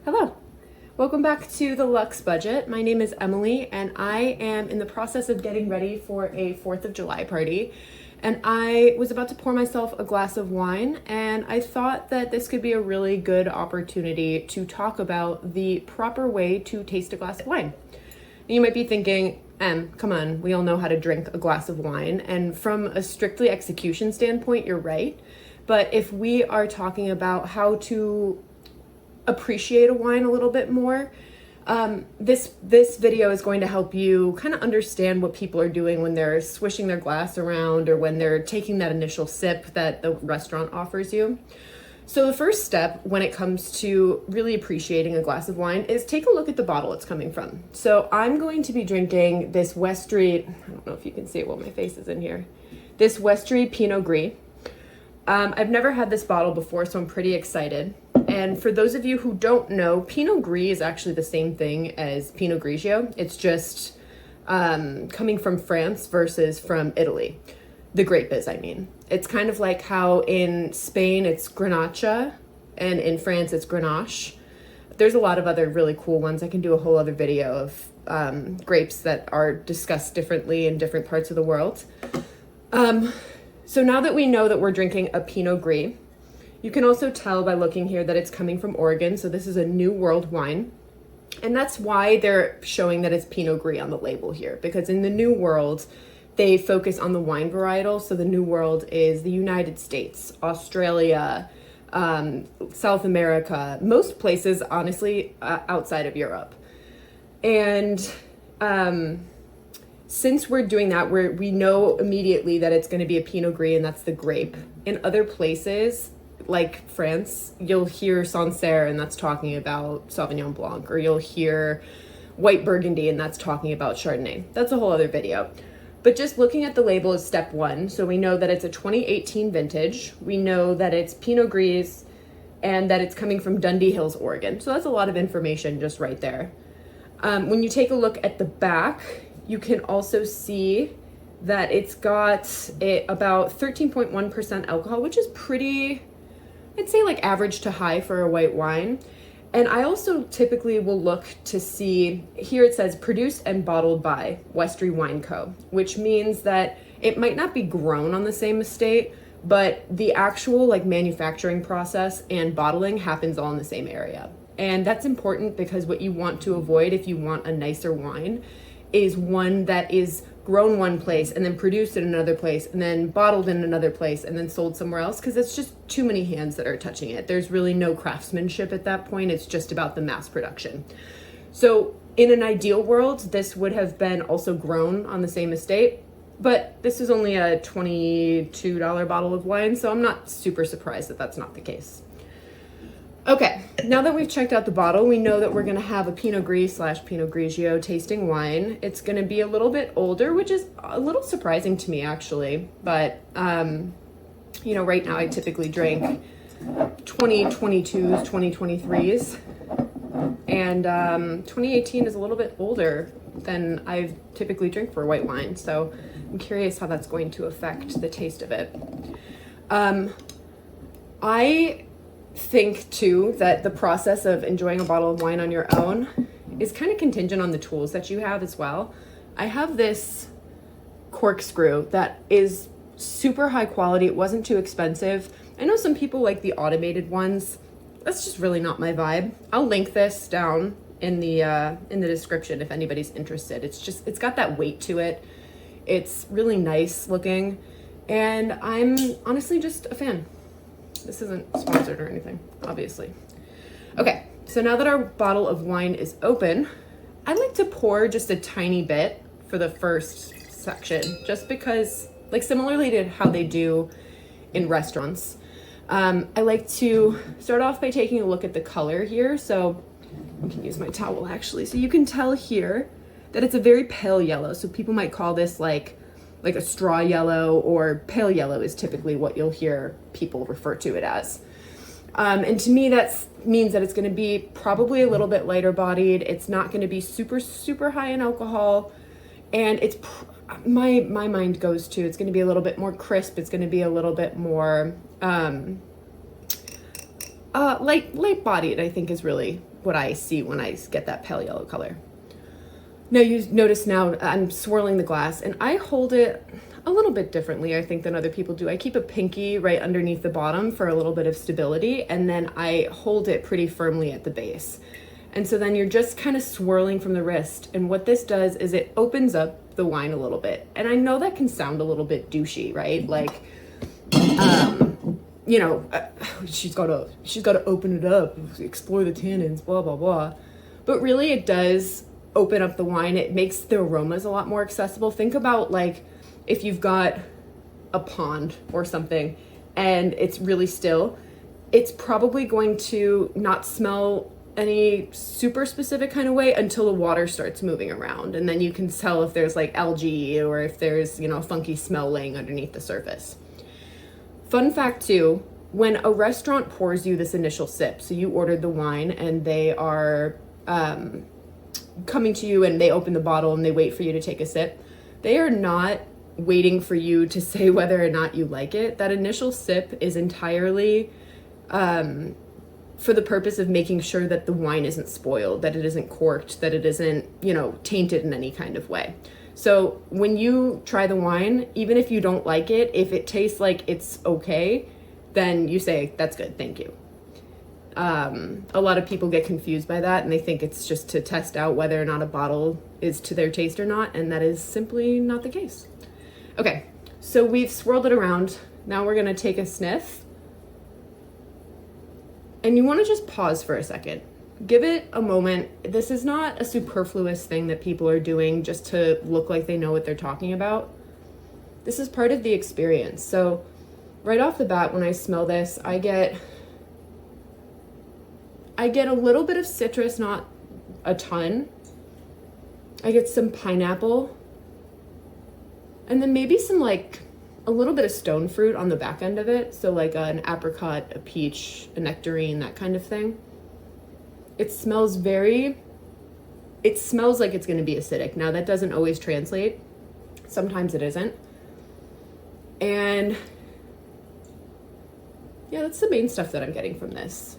Hello, welcome back to the Luxe Budget. My name is Emily and I am in the process of getting ready for a 4th of July party. And I was about to pour myself a glass of wine and I thought that this could be a really good opportunity to talk about the proper way to taste a glass of wine. And you might be thinking, come on, we all know how to drink a glass of wine. And from a strictly execution standpoint, you're right. But if we are talking about how to appreciate a wine a little bit more, this video is going to help you kind of understand what people are doing when they're swishing their glass around or when they're taking that initial sip that the restaurant offers you. So the first step when it comes to really appreciating a glass of wine is take a look at the bottle it's coming from. So I'm going to be drinking this Westry, I don't know if you can see it while my face is in here, this Westry Pinot Gris. I've never had this bottle before, so I'm pretty excited. And for those of you who don't know, Pinot Gris is actually the same thing as Pinot Grigio. It's just coming from France versus from Italy. The grape is, I mean. It's kind of like how in Spain it's Grenache and in France it's Grenache. There's a lot of other really cool ones. I can do a whole other video of grapes that are discussed differently in different parts of the world. So now that we know that we're drinking a Pinot Gris, you can also tell by looking here that it's coming from Oregon. So this is a New World wine. And that's why they're showing that it's Pinot Gris on the label here, because in the New World, they focus on the wine varietal. So the New World is the United States, Australia, South America, most places, honestly, outside of Europe. And since we're doing that, we know immediately that it's going to be a Pinot Gris, and that's the grape. In other places, like France, you'll hear Sancerre, and that's talking about Sauvignon Blanc, or you'll hear White Burgundy, and that's talking about Chardonnay. That's a whole other video. But just looking at the label is step one. So we know that it's a 2018 vintage. We know that it's Pinot Gris, and that it's coming from Dundee Hills, Oregon. So that's a lot of information just right there. When you take a look at the back, you can also see that it's got about 13.1% alcohol, which is pretty, I'd say like average to high for a white wine. And I also typically will look to see, here it says produced and bottled by Westry Wine Co., which means that it might not be grown on the same estate, but the actual like manufacturing process and bottling happens all in the same area. And that's important because what you want to avoid if you want a nicer wine is one that is grown one place and then produced in another place and then bottled in another place and then sold somewhere else, because it's just too many hands that are touching it. There's really no craftsmanship at that point. It's just about the mass production. So in an ideal world, this would have been also grown on the same estate, but this is only a $22 bottle of wine, so I'm not super surprised that that's not the case. Okay, now that we've checked out the bottle, we know that we're going to have a Pinot Gris / Pinot Grigio tasting wine. It's going to be a little bit older, which is a little surprising to me actually. But, you know, right now I typically drink 2022s, 2023s. And 2018 is a little bit older than I typically drink for white wine. So I'm curious how that's going to affect the taste of it. I think too that the process of enjoying a bottle of wine on your own is kind of contingent on the tools that you have as well. I have this corkscrew that is super high quality. It wasn't too expensive. I know some people like the automated ones. That's just really not my vibe. I'll link this down in the description if anybody's interested. It's got that weight to it. It's really nice looking, and I'm honestly just a fan. This isn't sponsored or anything, obviously. Okay, so now that our bottle of wine is open, I like to pour just a tiny bit for the first section, just because, like similarly to how they do in restaurants, I like to start off by taking a look at the color here. So I can use my towel actually. So you can tell here that it's a very pale yellow. So people might call this like a straw yellow, or pale yellow is typically what you'll hear people refer to it as. And to me, that means that it's going to be probably a little bit lighter bodied. It's not going to be super, super high in alcohol. And it's, my mind goes to, it's going to be a little bit more crisp. It's going to be a little bit more light bodied, I think, is really what I see when I get that pale yellow color. Now you notice now I'm swirling the glass and I hold it a little bit differently, I think, than other people do. I keep a pinky right underneath the bottom for a little bit of stability, and then I hold it pretty firmly at the base. And so then you're just kind of swirling from the wrist. And what this does is it opens up the wine a little bit. And I know that can sound a little bit douchey, right? Like, you know, she's got to open it up, explore the tannins, blah, blah, blah. But really it does open up the wine. It makes the aromas a lot more accessible. Think about like if you've got a pond or something and it's really still, it's probably going to not smell any super specific kind of way until the water starts moving around. And then you can tell if there's like algae or if there's, you know, a funky smell laying underneath the surface. Fun fact too, when a restaurant pours you this initial sip, so you ordered the wine and they are coming to you and they open the bottle and they wait for you to take a sip, they are not waiting for you to say whether or not you like it. That initial sip is entirely for the purpose of making sure that the wine isn't spoiled, that it isn't corked, that it isn't, you know, tainted in any kind of way. So when you try the wine, even if you don't like it, if it tastes like it's okay, then you say, that's good, thank you. A lot of people get confused by that and they think it's just to test out whether or not a bottle is to their taste or not, and that is simply not the case. Okay, so we've swirled it around. Now we're gonna take a sniff. And you wanna just pause for a second. Give it a moment. This is not a superfluous thing that people are doing just to look like they know what they're talking about. This is part of the experience. So right off the bat, when I smell this, I get a little bit of citrus, not a ton. I get some pineapple, and then maybe some like a little bit of stone fruit on the back end of it. So like an apricot, a peach, a nectarine, that kind of thing. It smells like it's going to be acidic. Now that doesn't always translate. Sometimes it isn't. And yeah, that's the main stuff that I'm getting from this.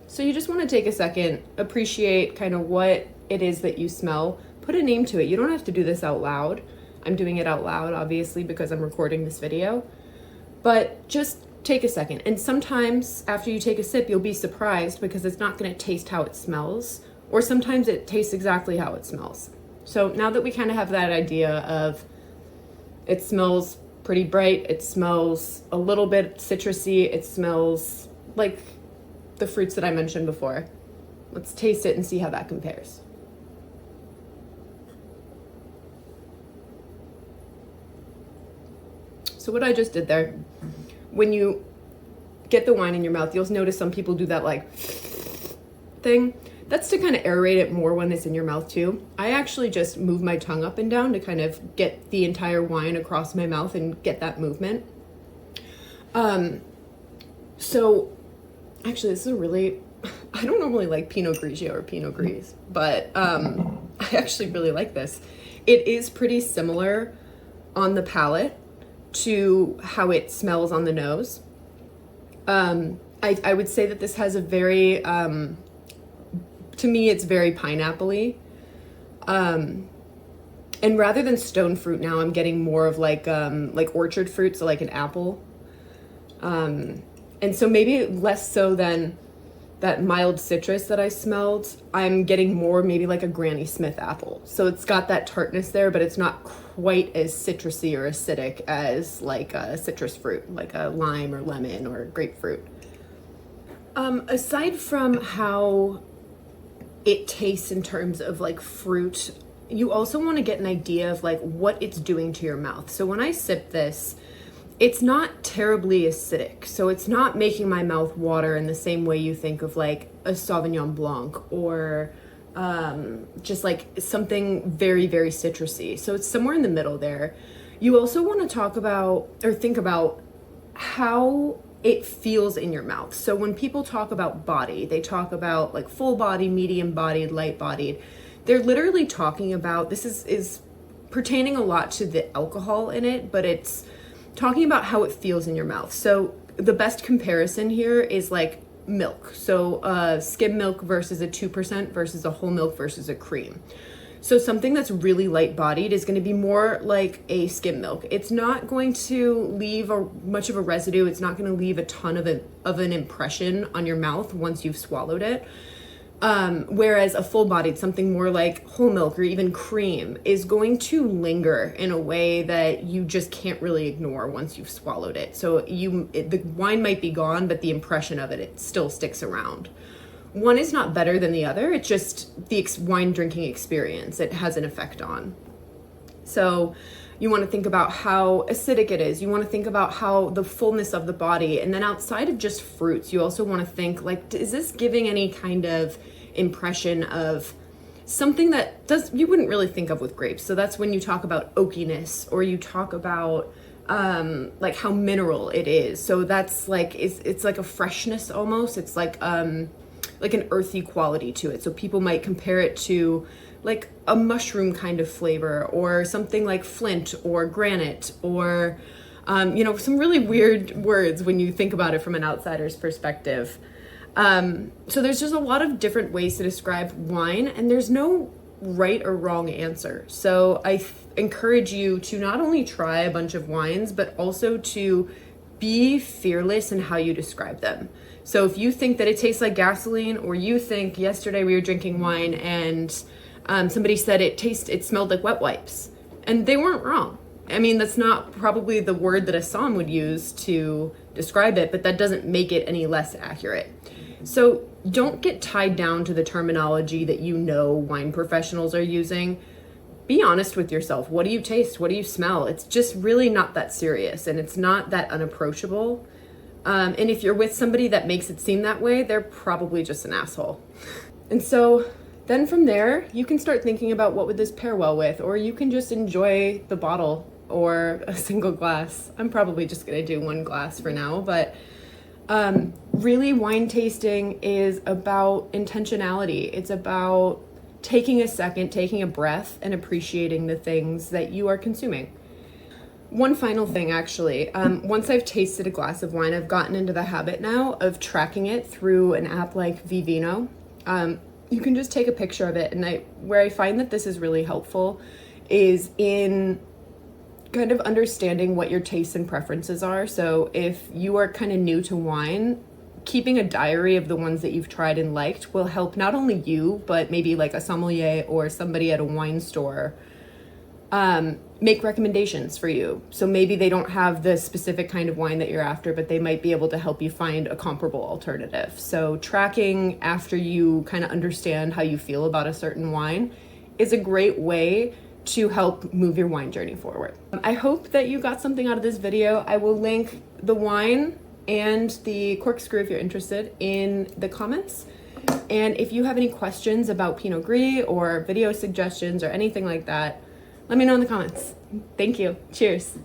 So you just want to take a second, appreciate kind of what it is that you smell, put a name to it. You don't have to do this out loud. I'm doing it out loud, obviously, because I'm recording this video, but just take a second. And sometimes after you take a sip, you'll be surprised because it's not going to taste how it smells, or sometimes it tastes exactly how it smells. So now that we kind of have that idea of it smells pretty bright, it smells a little bit citrusy, it smells like the fruits that I mentioned before, let's taste it and see how that compares. So what I just did there, when you get the wine in your mouth, you'll notice some people do that like thing. That's to kind of aerate it more when it's in your mouth too. I actually just move my tongue up and down to kind of get the entire wine across my mouth and get that movement. So actually this is I don't normally like Pinot Grigio or Pinot Gris, but I actually really like this. It is pretty similar on the palate to how it smells on the nose. I would say that this has a very, to me, it's very pineapple-y. And rather than stone fruit now, I'm getting more of like orchard fruit, so like an apple. And so maybe less so than that mild citrus that I smelled. I'm getting more maybe like a Granny Smith apple. So it's got that tartness there, but it's not quite as citrusy or acidic as like a citrus fruit, like a lime or lemon or grapefruit. Aside from how it tastes in terms of like fruit, you also want to get an idea of like what it's doing to your mouth. So when I sip this, it's not terribly acidic. So it's not making my mouth water in the same way you think of like a Sauvignon Blanc or just like something very, very citrusy. So it's somewhere in the middle there. You also want to talk about or think about how it feels in your mouth. So when people talk about body, they talk about like full body, medium bodied, light bodied. They're literally talking about, this is pertaining a lot to the alcohol in it, but it's talking about how it feels in your mouth. So the best comparison here is like milk. So skim milk versus a 2% versus a whole milk versus a cream. So something that's really light bodied is going to be more like a skim milk. It's not going to leave much of a residue. It's not going to leave a ton of an impression on your mouth once you've swallowed it. Whereas a full bodied, something more like whole milk or even cream, is going to linger in a way that you just can't really ignore once you've swallowed it. So the wine might be gone, but the impression of it still sticks around. One is not better than the other. It's just the wine drinking experience it has an effect on. So you want to think about how acidic it is. You want to think about how the fullness of the body. And then outside of just fruits, you also want to think, like, is this giving any kind of impression of something that you wouldn't really think of with grapes? So that's when you talk about oakiness, or you talk about like how mineral it is. So that's like, it's like a freshness almost. It's like an earthy quality to it. So people might compare it to like a mushroom kind of flavor, or something like flint or granite, or some really weird words when you think about it from an outsider's perspective. So there's just a lot of different ways to describe wine, and there's no right or wrong answer. So I encourage you to not only try a bunch of wines, but also to be fearless in how you describe them. So if you think that it tastes like gasoline, or you think yesterday we were drinking wine and somebody said it smelled like wet wipes, and they weren't wrong. I mean, that's not probably the word that a som would use to describe it, but that doesn't make it any less accurate. So don't get tied down to the terminology that wine professionals are using. Be honest with yourself. What do you taste? What do you smell? It's just really not that serious, and it's not that unapproachable. And if you're with somebody that makes it seem that way, they're probably just an asshole. And so then from there, you can start thinking about what would this pair well with, or you can just enjoy the bottle or a single glass. I'm probably just gonna do one glass for now, but really wine tasting is about intentionality. It's about taking a second, taking a breath, and appreciating the things that you are consuming. One final thing, actually. Once I've tasted a glass of wine, I've gotten into the habit now of tracking it through an app like Vivino. You can just take a picture of it, and where I find that this is really helpful is in kind of understanding what your tastes and preferences are. So if you are kind of new to wine, keeping a diary of the ones that you've tried and liked will help not only you, but maybe like a sommelier or somebody at a wine store make recommendations for you. So maybe they don't have the specific kind of wine that you're after, but they might be able to help you find a comparable alternative. So tracking after you kind of understand how you feel about a certain wine is a great way to help move your wine journey forward. I hope that you got something out of this video. I will link the wine and the corkscrew if you're interested in the comments. And if you have any questions about Pinot Gris or video suggestions or anything like that, let me know in the comments. Thank you. Cheers.